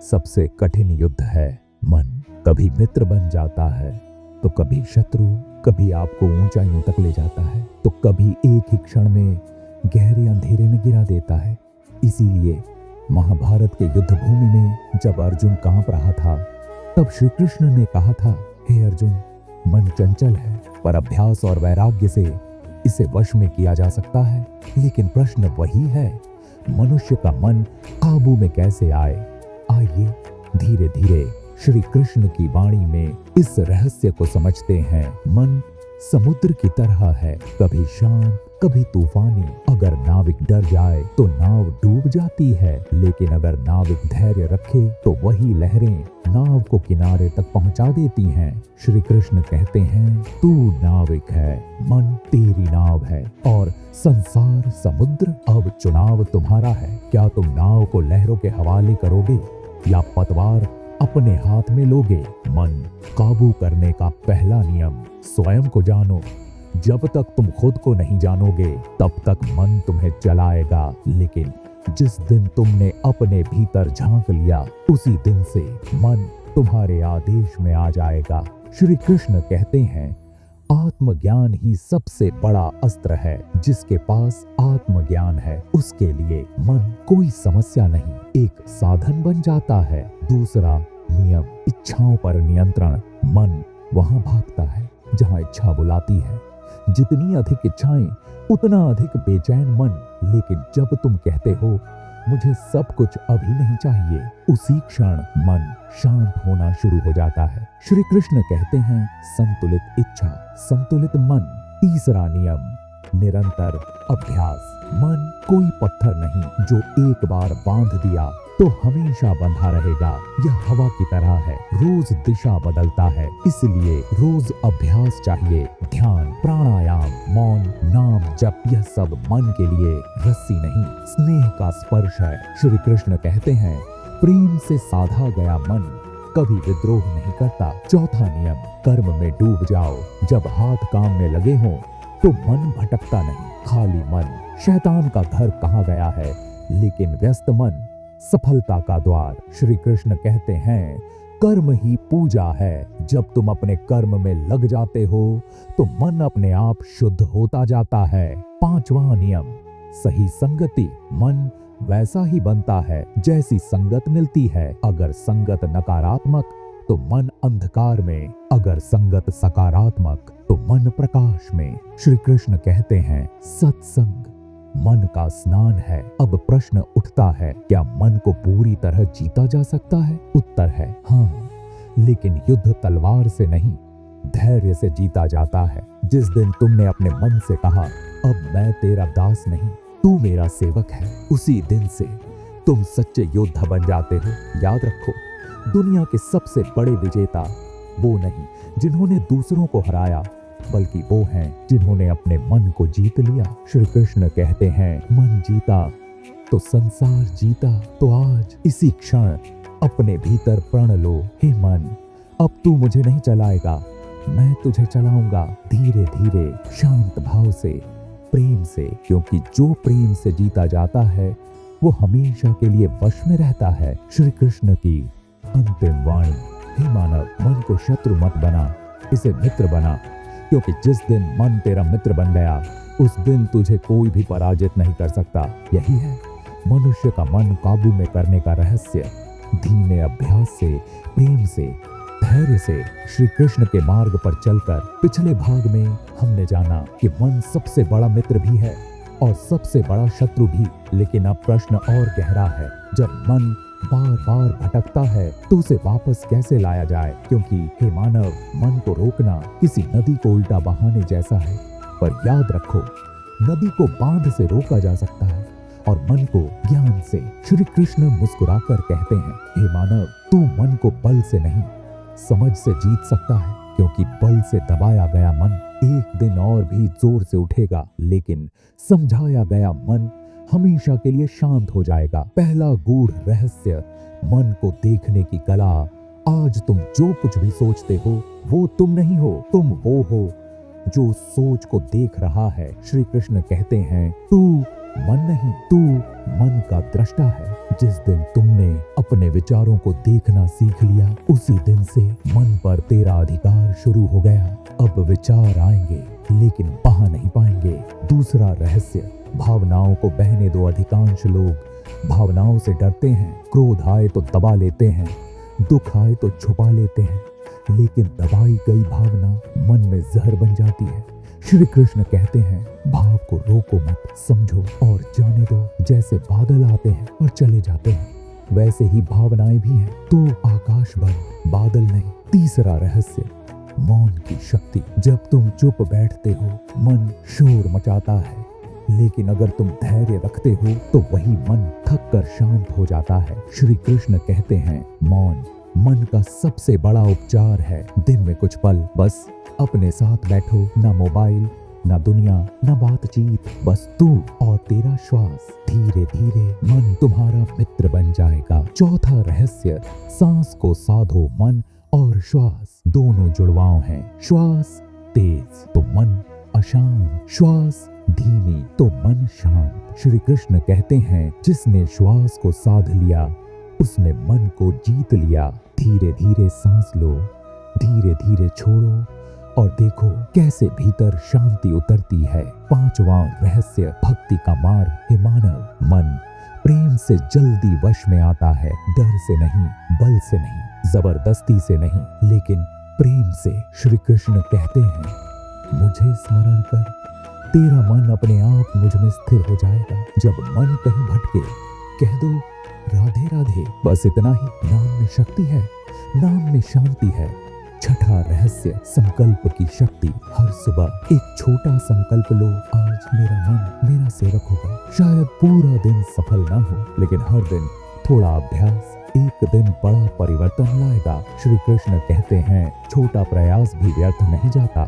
सबसे कठिन युद्ध है मन। कभी मित्र बन जाता है तो कभी शत्रु, कभी आपको ऊंचाइयों तक ले जाता है तो कभी एक ही क्षण में गहरे अंधेरे में गिरा देता है। इसीलिए महाभारत के युद्ध भूमि में जब अर्जुन कांप रहा था, तब श्री कृष्ण ने कहा था, हे अर्जुन, मन चंचल है, पर अभ्यास और वैराग्य से इसे वश में किया जा सकता है। लेकिन प्रश्न वही है, मनुष्य का मन काबू में कैसे आए? आइए धीरे धीरे श्री कृष्ण की वाणी में इस रहस्य को समझते हैं। मन समुद्र की तरह है, कभी शांत कभी तूफानी। अगर नाविक डर जाए तो नाव डूब जाती है, लेकिन अगर नाविक धैर्य रखे तो वही लहरें नाव को किनारे तक पहुंचा देती हैं। श्री कृष्ण कहते हैं, तू नाविक है, मन तेरी नाव है और संसार समुद्र। अब चुनाव तुम्हारा है, क्या तुम नाव को लहरों के हवाले करोगे या पतवार अपने हाथ में लोगे? मन काबू करने का पहला नियम, स्वयं को जानो। जब तक तुम खुद को नहीं जानोगे तब तक मन तुम्हें चलाएगा, लेकिन जिस दिन तुमने अपने भीतर झांक लिया, उसी दिन से मन तुम्हारे आदेश में आ जाएगा। श्री कृष्ण कहते हैं, आत्मज्ञान ही सबसे बड़ा अस्त्र है। जिसके पास आत्मज्ञान है उसके लिए मन कोई समस्या नहीं, एक साधन बन जाता है। दूसरा नियम, इच्छाओं पर नियंत्रण। मन वहां भागता है जहां इच्छा बुलाती है। जितनी अधिक इच्छाएं उतना अधिक बेचैन मन। लेकिन जब तुम कहते हो, मुझे सब कुछ अभी नहीं चाहिए, उसी क्षण मन शांत होना शुरू हो जाता है। श्री कृष्ण कहते हैं, संतुलित इच्छा, संतुलित मन। तीसरा नियम, निरंतर अभ्यास। मन कोई पत्थर नहीं जो एक बार बांध दिया तो हमेशा बंधा रहेगा। यह हवा की तरह है, रोज दिशा बदलता है, इसलिए रोज अभ्यास चाहिए। ध्यान, प्राणायाम, मौन, नाम जप, यह सब मन के लिए रस्सी नहीं, स्नेह का स्पर्श है। श्री कृष्ण कहते हैं, प्रेम से साधा गया मन कभी विद्रोह नहीं करता। चौथा नियम, कर्म में डूब जाओ। जब हाथ काम में लगे हों तो मन भटकता नहीं। खाली मन शैतान का घर कहा गया है, लेकिन व्यस्त मन सफलता का द्वार। श्री कृष्ण कहते हैं, कर्म ही पूजा है। जब तुम अपने कर्म में लग जाते हो तो मन अपने आप शुद्ध होता जाता है। पांचवा नियम, सही संगति। मन वैसा ही बनता है जैसी संगत मिलती है। अगर संगत नकारात्मक तो मन अंधकार में, अगर संगत सकारात्मक तो मन प्रकाश में। श्री कृष्ण कहते हैं, सत्संग मन का स्नान है। अब प्रश्न उठता है, क्या मन को पूरी तरह जीता जा सकता है? उत्तर है हाँ, लेकिन युद्ध तलवार से नहीं, धैर्य से जीता जाता है। जिस दिन तुमने अपने मन से कहा, अब मैं तेरा दास नहीं, तू मेरा सेवक है, उसी दिन से तुम सच्चे योद्धा बन जाते हो। याद रखो, दुनिया के सबसे बड़े विजेता वो नहीं जिन्होंने दूसरों को हराया, बल्कि वो हैं जिन्होंने अपने मन को जीत लिया। श्री कृष्ण कहते हैं, मन जीता तो संसार जीता। तो आज इसी क्षण अपने भीतर प्रण लो, हे मन, अब तू मुझे नहीं चलाएगा, मैं तुझे चलाऊंगा। धीरे धीरे, शांत भाव से, प्रेम से, क्योंकि जो प्रेम से जीता जाता है वो हमेशा के लिए वश में रहता है। श्री कृष्ण की अंतिम वाणी, हे मानव, मन को शत्रु मत बना, इसे मित्र बना, क्योंकि जिस दिन मन तेरा मित्र बन गया, उस दिन तुझे कोई भी पराजित नहीं कर सकता। यही है मनुष्य का मन काबू में करने का रहस्य। धीमे अभ्यास से, प्रेम से, धैर्य से, श्री कृष्ण के मार्ग पर चलकर पिछले भाग में हमने जाना कि मन सबसे बड़ा मित्र भी है और सबसे बड़ा शत्रु भी। लेकिन अब प्रश्न और गहरा है, जब मन बार बार भटकता है तो उसे वापस कैसे लाया जाए? क्योंकि हे मानव, मन को रोकना किसी नदी को उल्टा बहाने जैसा है। पर याद रखो, नदी को बांध से रोका जा सकता है और मन को ज्ञान से। श्री कृष्ण मुस्कुराकर कहते हैं, हे मानव, तू मन को बल से नहीं, समझ से जीत सकता है, क्योंकि बल से दबाया गया मन एक दिन और भी जोर से उठेगा, लेकिन समझाया गया मन हमेशा के लिए शांत हो जाएगा। पहला गूढ़ रहस्य, मन को देखने की कला। आज तुम जो कुछ भी सोचते हो वो तुम नहीं हो, तुम वो हो जो सोच को देख रहा है। श्री कृष्ण कहते हैं, तू मन नहीं, तू मन का दृष्टा है। जिस दिन तुमने अपने विचारों को देखना सीख लिया, उसी दिन से मन पर तेरा अधिकार शुरू हो गया। अब विचार आएंगे लेकिन बहा नहीं पाएंगे। दूसरा रहस्य, भावनाओं को बहने दो। अधिकांश लोग भावनाओं से डरते हैं। क्रोध आए तो दबा लेते हैं, दुख आए तो छुपा लेते हैं, लेकिन दबाई गई भावना मन में जहर बन जाती है। श्री कृष्ण कहते हैं भाव को रोको मत, समझो और जाने दो। जैसे बादल आते हैं और चले जाते हैं, वैसे ही भावनाएं भी हैं। तो आकाश बन, बादल नहीं। तीसरा रहस्य, मौन की शक्ति। जब तुम चुप बैठते हो, मन शोर मचाता है, लेकिन अगर तुम धैर्य रखते हो तो वही मन थक कर शांत हो जाता है। श्री कृष्ण कहते हैं मौन मन का सबसे बड़ा उपचार है। दिन में कुछ पल बस अपने साथ बैठो, ना मोबाइल, ना दुनिया, ना बातचीत, बस तू और तेरा श्वास। धीरे धीरे मन तुम्हारा मित्र बन जाएगा। चौथा रहस्य, सांस को साधो। मन और श्वास दोनों जुड़वाओं हैं। श्वास तेज तो मन अशांत, श्वास धीमी तो मन शांत। श्री कृष्ण कहते हैं जिसने श्वास को साध लिया, उसने मन को जीत लिया। धीरे धीरे सांस लो, धीरे धीरे छोड़ो और देखो कैसे भीतर शांति उतरती है। पांचवां रहस्य, भक्ति का मार्ग। हे मानव, मन प्रेम से जल्दी वश में आता है। डर से नहीं, बल से नहीं, जबरदस्ती से नहीं, लेकिन प्रेम से। श्री कृष्ण कहते हैं मुझे स्मरण कर, तेरा मन अपने आप मुझ में स्थिर हो जाएगा। जब मन कहीं भटके, कह दो राधे राधे, बस इतना ही। नाम में शक्ति है, नाम में शांति है। छठा रहस्य, संकल्प की शक्ति। हर सुबह एक छोटा संकल्प लो, आज मेरा मन मेरा सेवक होगा। शायद पूरा दिन सफल ना हो, लेकिन हर दिन थोड़ा अभ्यास एक दिन बड़ा परिवर्तन लाएगा। श्री कृष्ण कहते हैं छोटा प्रयास भी व्यर्थ नहीं जाता।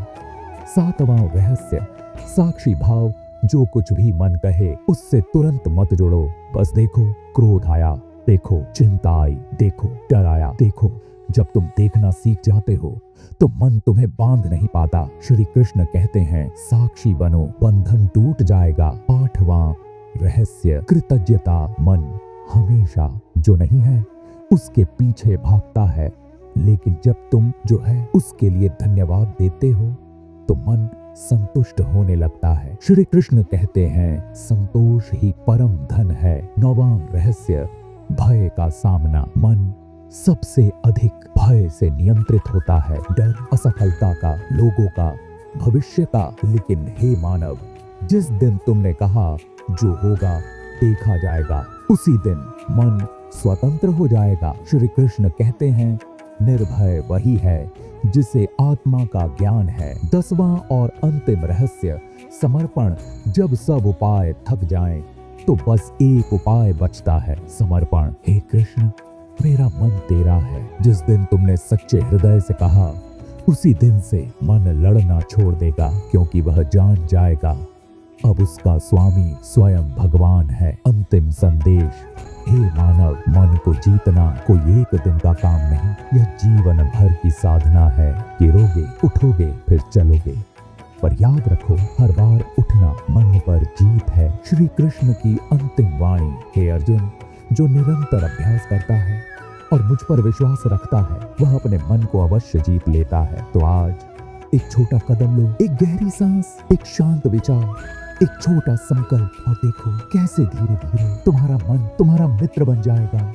सातवां रहस्य, साक्षी भाव। जो कुछ भी मन कहे उससे तुरंत मत जुड़ो। बस देखो क्रोध आया, देखो चिंता आई, देखो डर आया, देखो। जब तुम देखना सीख जाते हो तो मन तुम्हें बांध नहीं पाता। श्री कृष्ण कहते हैं साक्षी बनो, बंधन टूट जाएगा। आठवां रहस्य, कृतज्ञता। मन हमेशा जो नहीं है उसके पीछे भागता है, लेकिन जब तुम जो है उसके लिए धन्यवाद देते हो तो मन संतुष्ट होने लगता है। श्री कृष्ण कहते हैं संतोष ही परम धन है। नौवां रहस्य, भय का सामना। मन सबसे अधिक भय से नियंत्रित होता है। डर असफलता का, लोगों का, भविष्य का। लेकिन हे मानव, जिस दिन तुमने कहा जो होगा देखा जाएगा, उसी दिन मन स्वतंत्र हो जाएगा। श्री कृष्ण कहते हैं निर्भय वही है जिसे आत्मा का ज्ञान है। 10वां और अंतिम रहस्य, समर्पण। जब सब उपाय थक जाएं, तो बस एक उपाय बचता है, समर्पण। हे कृष्ण, मेरा मन तेरा है। जिस दिन तुमने सच्चे हृदय से कहा, उसी दिन से मन लड़ना छोड़ देगा, क्योंकि वह जान जाएगा अब उसका स्वामी स्वयं भगवान है। अंतिम संदेश, हे मानव, मन को जीतना कोई एक दिन का काम नहीं, यह जीवन भर की साधना है। गिरोगे, उठोगे, फिर चलोगे, पर याद रखो हर बार उठना मन पर जीत है। श्री कृष्ण की अंतिम वाणी, हे अर्जुन, जो निरंतर अभ्यास करता है और मुझ पर विश्वास रखता है, वह अपने मन को अवश्य जीत लेता है। तो आज एक छोटा कदम लो, एक गहरी सांस, एक शांत विचार, एक छोटा संकल्प, और देखो कैसे धीरे धीरे तुम्हारा मन तुम्हारा मित्र बन जाएगा।